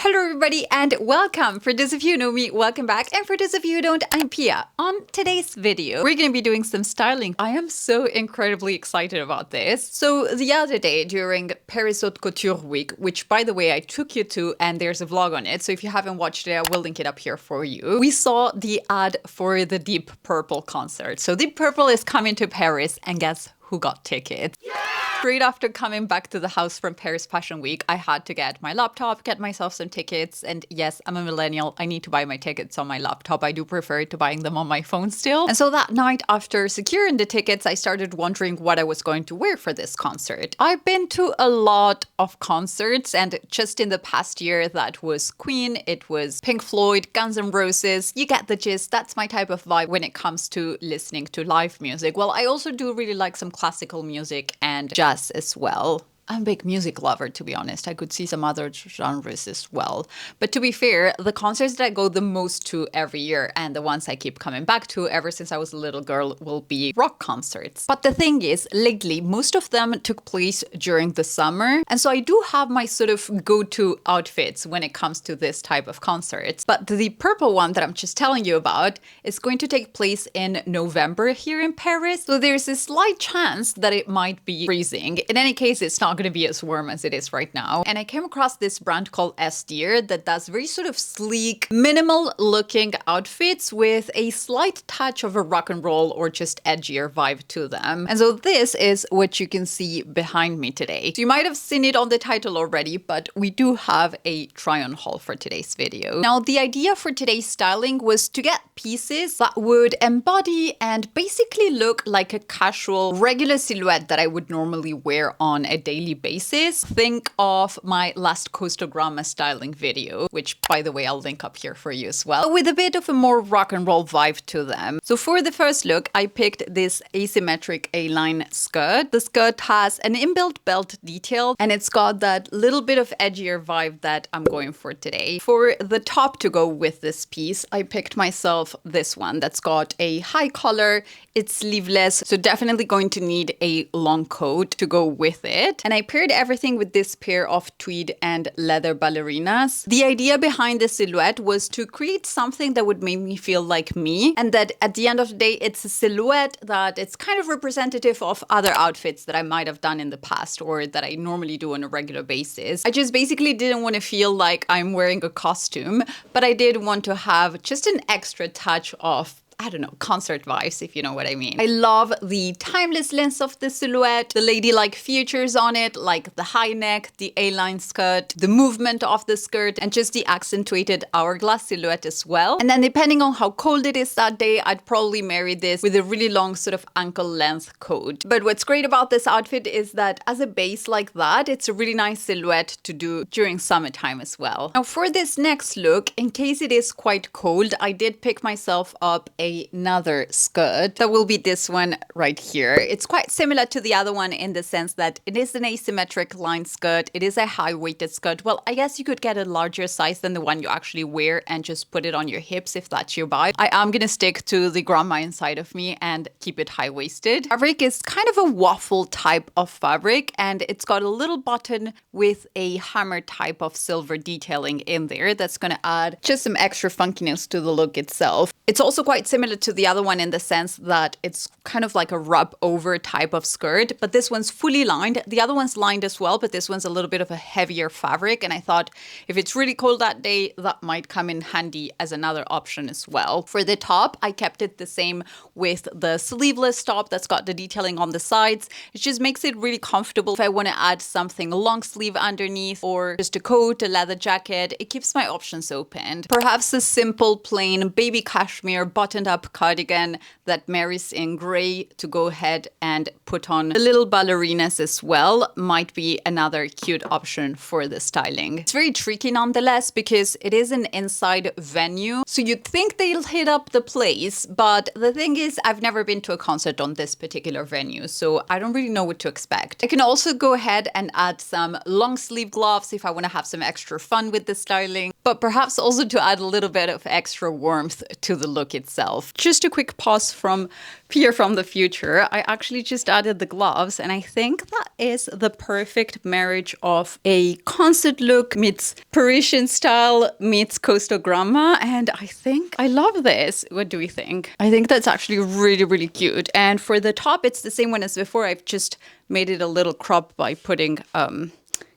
Hello everybody and welcome. For those of you who know me, welcome back. And for those of you who don't, I'm Pia. On today's video, we're going to be doing some styling. I am so incredibly excited about this. So the other day during Paris Haute Couture week, which by the way, I took you to and there's a vlog on it. So if you haven't watched it, I will link it up here for you. We saw the ad for the Deep Purple concert. So Deep Purple is coming to Paris and guess who got tickets? Yeah! Straight after coming back to the house from Paris Fashion Week, I had to get my laptop, get myself some tickets. And yes, I'm a millennial. I need to buy my tickets on my laptop. I do prefer to buying them on my phone still. And so that night after securing the tickets, I started wondering what I was going to wear for this concert. I've been to a lot of concerts, and just in the past year, that was Queen, it was Pink Floyd, Guns N' Roses. You get the gist. That's my type of vibe when it comes to listening to live music. Well, I also do really like some classical music and jazz as well. I'm a big music lover, to be honest. I could see some other genres as well. But to be fair, the concerts that I go the most to every year and the ones I keep coming back to ever since I was a little girl will be rock concerts. But the thing is, lately, most of them took place during the summer. And so I do have my sort of go-to outfits when it comes to this type of concerts. But the purple one that I'm just telling you about is going to take place in November here in Paris. So there's a slight chance that it might be freezing. In any case, it's not going to be as warm as it is right now. And I came across this brand called S.DEER that does very sort of sleek, minimal looking outfits with a slight touch of a rock and roll or just edgier vibe to them. And so this is what you can see behind me today. So you might have seen it on the title already, but we do have a try-on haul for today's video. Now, the idea for today's styling was to get pieces that would embody and basically look like a casual, regular silhouette that I would normally wear on a daily basis. Think of my last Coastal Grandma styling video, which by the way, I'll link up here for you as well, with a bit of a more rock and roll vibe to them. So for the first look, I picked this asymmetric A-line skirt. The skirt has an inbuilt belt detail and it's got that little bit of edgier vibe that I'm going for today. For the top to go with this piece, I picked myself this one that's got a high collar, it's sleeveless, so definitely going to need a long coat to go with it. And I paired everything with this pair of tweed and leather ballerinas. The idea behind the silhouette was to create something that would make me feel like me, and that at the end of the day, it's a silhouette that it's kind of representative of other outfits that I might have done in the past or that I normally do on a regular basis. I just basically didn't want to feel like I'm wearing a costume, but I did want to have just an extra touch of, I don't know, concert vibes, if you know what I mean. I love the timelessness of the silhouette, the ladylike features on it, like the high neck, the A-line skirt, the movement of the skirt, and just the accentuated hourglass silhouette as well. And then depending on how cold it is that day, I'd probably marry this with a really long sort of ankle length coat. But what's great about this outfit is that as a base like that, it's a really nice silhouette to do during summertime as well. Now for this next look, in case it is quite cold, I did pick myself up another skirt. That will be this one right here. It's quite similar to the other one in the sense that it is an asymmetric line skirt. It is a high weighted skirt. Well, I guess you could get a larger size than the one you actually wear and just put it on your hips if that's your vibe. I am gonna stick to the grandma inside of me and keep it high waisted. Fabric is kind of a waffle type of fabric and it's got a little button with a hammer type of silver detailing in there that's gonna add just some extra funkiness to the look itself. It's also quite similar to the other one in the sense that it's kind of like a rub over type of skirt, but this one's fully lined. The other one's lined as well, but this one's a little bit of a heavier fabric. And I thought if it's really cold that day, that might come in handy as another option as well. For the top, I kept it the same with the sleeveless top that's got the detailing on the sides. It just makes it really comfortable. If I want to add something long sleeve underneath or just a coat, a leather jacket, it keeps my options open. Perhaps a simple plain baby cashmere buttoned up cardigan that marries in gray to go ahead and put on a little ballerinas as well might be another cute option for the styling. It's very tricky nonetheless because it is an inside venue, so you'd think they'll hit up the place, but the thing is I've never been to a concert on this particular venue, so I don't really know what to expect. I can also go ahead and add some long sleeve gloves if I want to have some extra fun with the styling, but perhaps also to add a little bit of extra warmth to the look itself. itself. Just a quick pause from Peer from the future. I actually just added the gloves, and I think that is the perfect marriage of a concert look meets Parisian style meets coastal grandma, and I think I love this. What do we think? I think that's actually really, really cute. And for the top, it's the same one as before. I've just made it a little crop by putting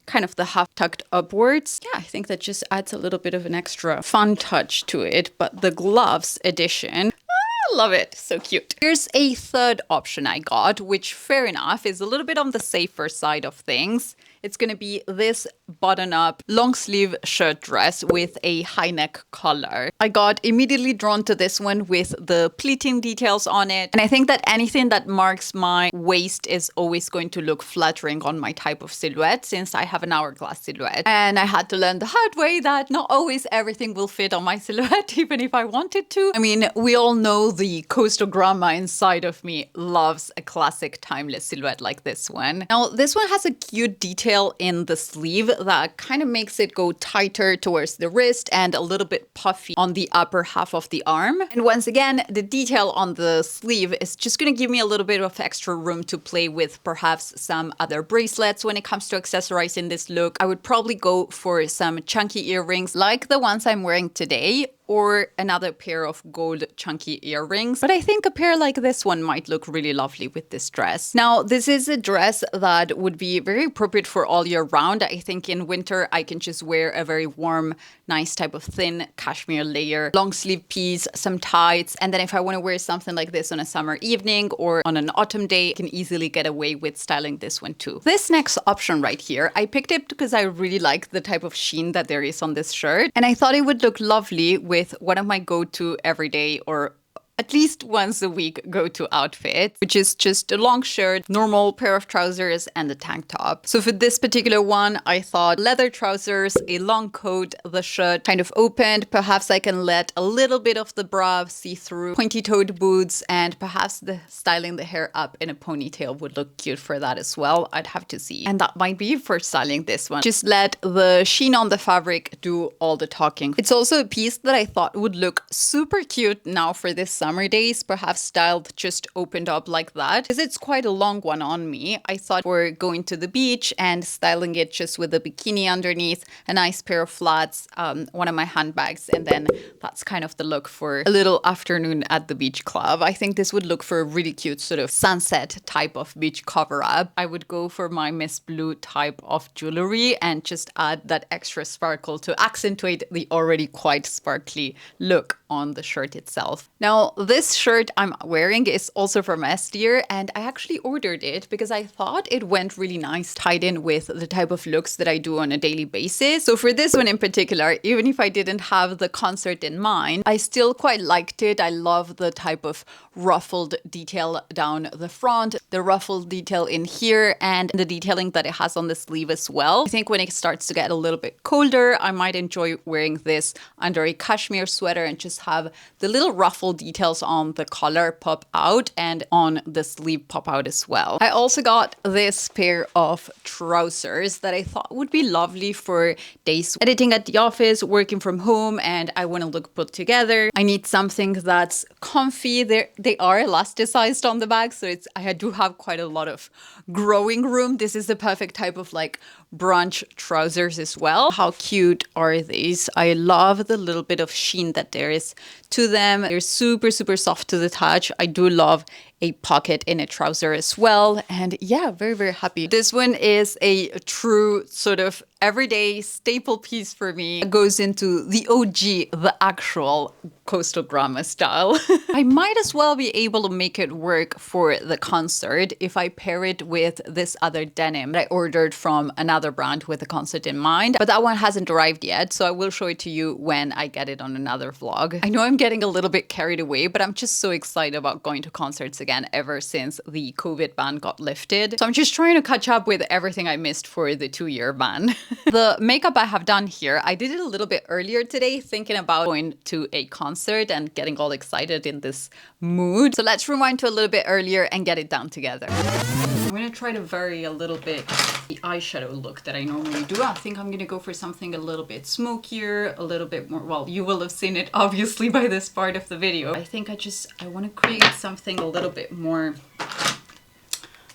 kind of the half tucked upwards. Yeah, I think that just adds a little bit of an extra fun touch to it. But the gloves edition, I love it. So cute. Here's a third option I got, which fair enough is a little bit on the safer side of things. It's going to be this button-up long sleeve shirt dress with a high neck collar. I got immediately drawn to this one with the pleating details on it. And I think that anything that marks my waist is always going to look flattering on my type of silhouette, since I have an hourglass silhouette. And I had to learn the hard way that not always everything will fit on my silhouette, even if I wanted to. I mean, we all know the coastal grandma inside of me loves a classic timeless silhouette like this one. Now, this one has a cute detail in the sleeve that kind of makes it go tighter towards the wrist and a little bit puffy on the upper half of the arm. And once again, the detail on the sleeve is just going to give me a little bit of extra room to play with perhaps some other bracelets. When it comes to accessorizing this look, I would probably go for some chunky earrings like the ones I'm wearing today, or another pair of gold chunky earrings. But I think a pair like this one might look really lovely with this dress. Now, this is a dress that would be very appropriate for all year round. I think in winter, I can just wear a very warm, nice type of thin cashmere layer, long sleeve piece, some tights. And then if I want to wear something like this on a summer evening or on an autumn day, I can easily get away with styling this one too. This next option right here, I picked it because I really like the type of sheen that there is on this shirt. And I thought it would look lovely with one of my go-to everyday or at least once a week go-to outfit, which is just a long shirt, normal pair of trousers, and a tank top. So for this particular one, I thought leather trousers, a long coat, the shirt kind of opened. Perhaps I can let a little bit of the bra see through, pointy-toed boots, and perhaps styling the hair up in a ponytail would look cute for that as well. I'd have to see. And that might be for styling this one. Just let the sheen on the fabric do all the talking. It's also a piece that I thought would look super cute now for this summer days, perhaps styled just opened up like that, because it's quite a long one on me. I thought for going to the beach and styling it just with a bikini underneath, a nice pair of flats, one of my handbags, and then that's kind of the look for a little afternoon at the beach club. I think this would look for a really cute sort of sunset type of beach cover up. I would go for my Miss Blue type of jewelry and just add that extra sparkle to accentuate the already quite sparkly look on the shirt itself. Now, this shirt I'm wearing is also from S.DEER, and I actually ordered it because I thought it went really nice tied in with the type of looks that I do on a daily basis. So for this one in particular, even if I didn't have the concert in mind, I still quite liked it. I love the type of ruffled detail down the front, the ruffled detail in here, and the detailing that it has on the sleeve as well. I think when it starts to get a little bit colder, I might enjoy wearing this under a cashmere sweater and just have the little ruffle details on the collar pop out and on the sleeve pop out as well. I also got this pair of trousers that I thought would be lovely for days editing at the office, working from home, and I want to look put together. I need something that's comfy. They are elasticized on the back, so I do have quite a lot of growing room. This is the perfect type of like brunch trousers as well. How cute are these? I love the little bit of sheen that there is to them. They're super, super soft to the touch. I do love a pocket in a trouser as well. And yeah, very, very happy. This one is a true sort of everyday staple piece for me. It goes into the OG, the actual coastal grandma style. I might as well be able to make it work for the concert if I pair it with this other denim that I ordered from another brand with the concert in mind. But that one hasn't arrived yet, so I will show it to you when I get it on another vlog. I know I'm getting a little bit carried away, but I'm just so excited about going to concerts again ever since the COVID ban got lifted. So I'm just trying to catch up with everything I missed for the 2-year ban. The makeup I have done here, I did it a little bit earlier today, thinking about going to a concert and getting all excited in this mood. So let's rewind to a little bit earlier and get it done together. I'm gonna try to vary a little bit the eyeshadow look that I normally do. I think I'm gonna go for something a little bit smokier, a little bit more, well, you will have seen it obviously by this part of the video. I think I want to create something a little bit more,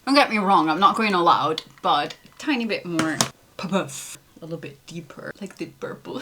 don't get me wrong, I'm not going all out, but a tiny bit more puff, a little bit deeper, like the purple.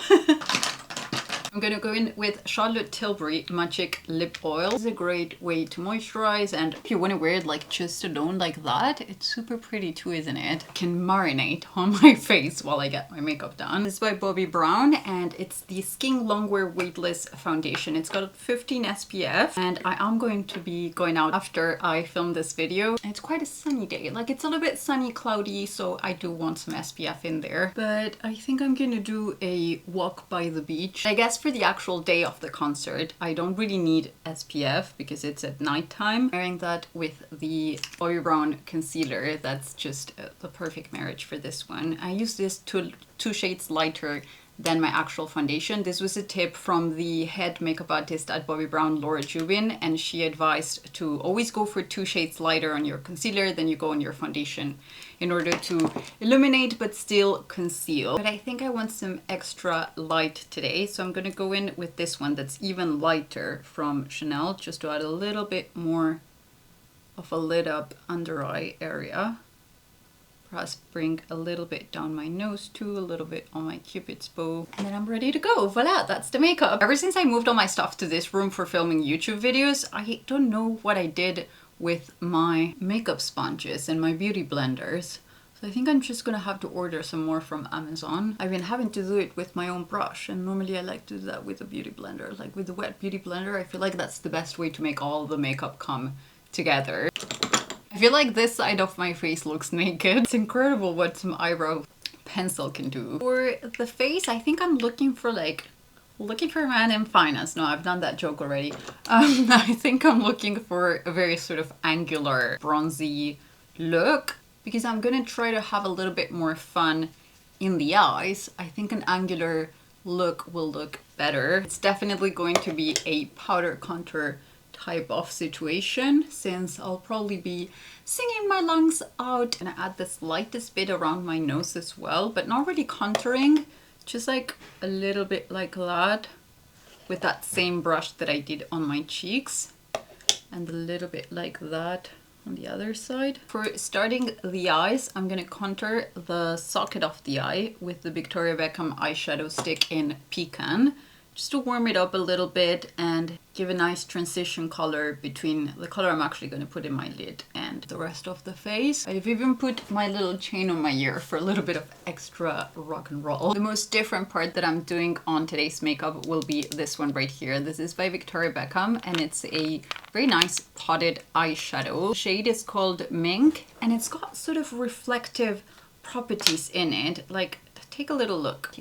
I'm gonna go in with Charlotte Tilbury Magic Lip Oil. This is a great way to moisturize, and if you want to wear it like just alone like that, it's super pretty too, isn't it? Can marinate on my face while I get my makeup done. This is by Bobbi Brown, and it's the Skin Longwear Weightless Foundation. It's got 15 SPF, and I am going to be going out after I film this video. And it's quite a sunny day. Like, it's a little bit sunny, cloudy, so I do want some SPF in there. But I think I'm gonna do a walk by the beach. I guess for the actual day of the concert, I don't really need SPF because it's at nighttime. Pairing that with the Bobbi Brown concealer, that's just the perfect marriage for this one. I use this two shades lighter than my actual foundation. This was a tip from the head makeup artist at Bobbi Brown, Laura Jubin, and she advised to always go for 2 shades lighter on your concealer than you go on your foundation in order to illuminate but still conceal. But I think I want some extra light today, so I'm gonna go in with this one that's even lighter from Chanel, just to add a little bit more of a lit up under eye area. Perhaps bring a little bit down my nose too, a little bit on my cupid's bow, and then I'm ready to go. Voila, that's the makeup. Ever since I moved all my stuff to this room for filming YouTube videos, I don't know what I did with my makeup sponges and my beauty blenders. So I think I'm just gonna have to order some more from Amazon. I've been having to do it with my own brush, and normally I like to do that with a beauty blender. Like with the wet beauty blender, I feel like that's the best way to make all the makeup come together. I feel like this side of my face looks naked. It's incredible what some eyebrow pencil can do. For the face, I think I'm looking for a man in finance. No, I've done that joke already. I think I'm looking for a very sort of angular, bronzy look, because I'm gonna try to have a little bit more fun in the eyes. I think an angular look will look better. It's definitely going to be a powder contour type of situation, since I'll probably be singing my lungs out. And I add the slightest bit around my nose as well, but not really contouring, just like a little bit like that with that same brush that I did on my cheeks, and a little bit like that on the other side. For starting the eyes, I'm gonna contour the socket of the eye with the Victoria Beckham eyeshadow stick in Pecan, just to warm it up a little bit and give a nice transition color between the color I'm actually going to put in my lid and the rest of the face. I've even put my little chain on my ear for a little bit of extra rock and roll. The most different part that I'm doing on today's makeup will be this one right here. This is by Victoria Beckham, and it's a very nice potted eyeshadow. The shade is called Mink, and it's got sort of reflective properties in it. Like, take a little look.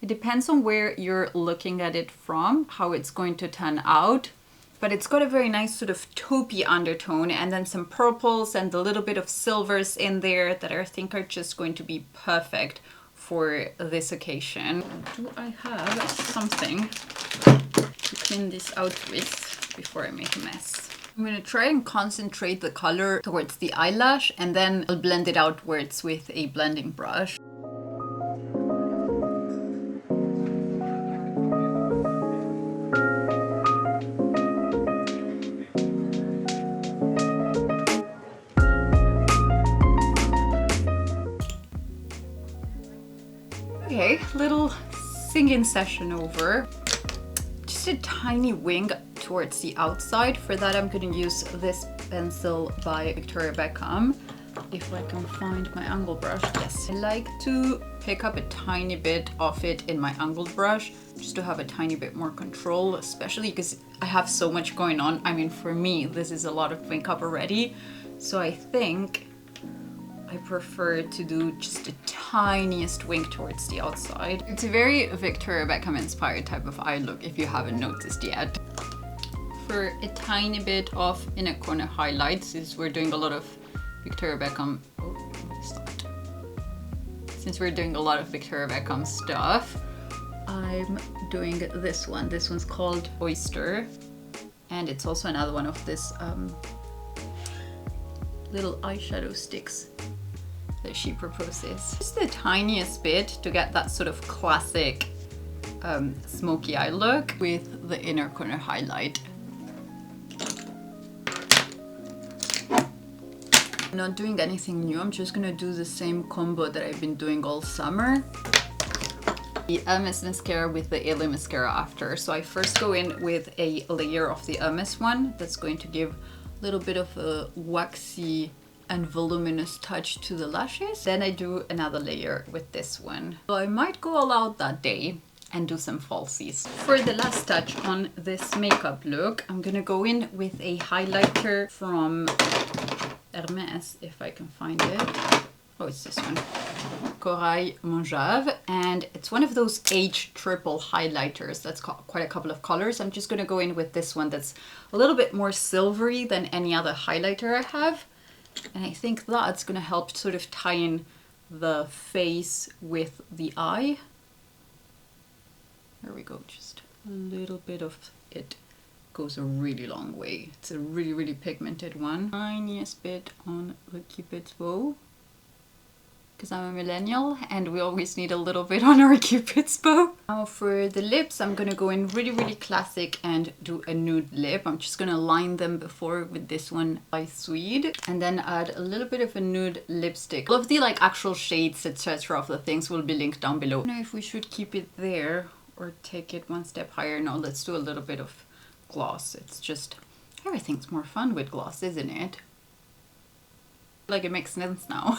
It depends on where you're looking at it from, how it's going to turn out. But it's got a very nice sort of taupey undertone, and then some purples and a little bit of silvers in there that I think are just going to be perfect for this occasion. Do I have something to clean this out with before I make a mess? I'm going to try and concentrate the color towards the eyelash, and then I'll blend it outwards with a blending brush. Okay, little singing session over. Just a tiny wing towards the outside. For that, I'm going to use this pencil by Victoria Beckham. If I can find my angled brush, yes. I like to pick up a tiny bit of it in my angled brush, just to have a tiny bit more control, especially because I have so much going on. I mean, for me, this is a lot of makeup already. So I think I prefer to do just the tiniest wing towards the outside. It's a very Victoria Beckham inspired type of eye look, if you haven't noticed yet. For a tiny bit of inner corner highlights, since we're doing a lot of Victoria Beckham. Oh, what is that? since we're doing a lot of Victoria Beckham stuff, I'm doing this one. This one's called Oyster, and it's also another one of this little eyeshadow sticks that she proposes. Just the tiniest bit to get that sort of classic smoky eye look with the inner corner highlight. I'm not doing anything new, I'm just gonna do the same combo that I've been doing all summer. The Hermès mascara with the Alien mascara after. So I first go in with a layer of the Hermès one that's going to give a little bit of a waxy and voluminous touch to the lashes. Then I do another layer with this one. So I might go all out that day and do some falsies. For the last touch on this makeup look, I'm gonna go in with a highlighter from Hermès, if I can find it. Oh, it's this one. Corail Mauve, and it's one of those age triple highlighters that's got quite a couple of colors. I'm just gonna go in with this one that's a little bit more silvery than any other highlighter I have. And I think that's gonna help sort of tie in the face with the eye. There we go, just a little bit of it goes a really long way. It's a really, really pigmented one. Tiniest bit on the Cupid's bow, because I'm a millennial and we always need a little bit on our Cupid's bow. Now for the lips, I'm gonna go in really, really classic and do a nude lip. I'm just gonna line them before with this one by Sweed, and then add a little bit of a nude lipstick. All of the like actual shades, etc. of the things will be linked down below. I don't know if we should keep it there or take it one step higher. No, let's do a little bit of gloss. It's just, everything's more fun with gloss, isn't it? Like it makes sense now.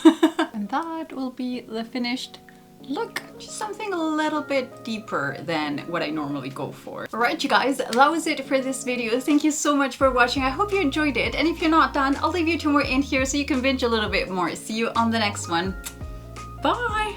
And that will be the finished look. Just something a little bit deeper than what I normally go for. Alright you guys, that was it for this video. Thank you so much for watching. I hope you enjoyed it. And if you're not done, I'll leave you 2 more in here so you can binge a little bit more. See you on the next one. Bye!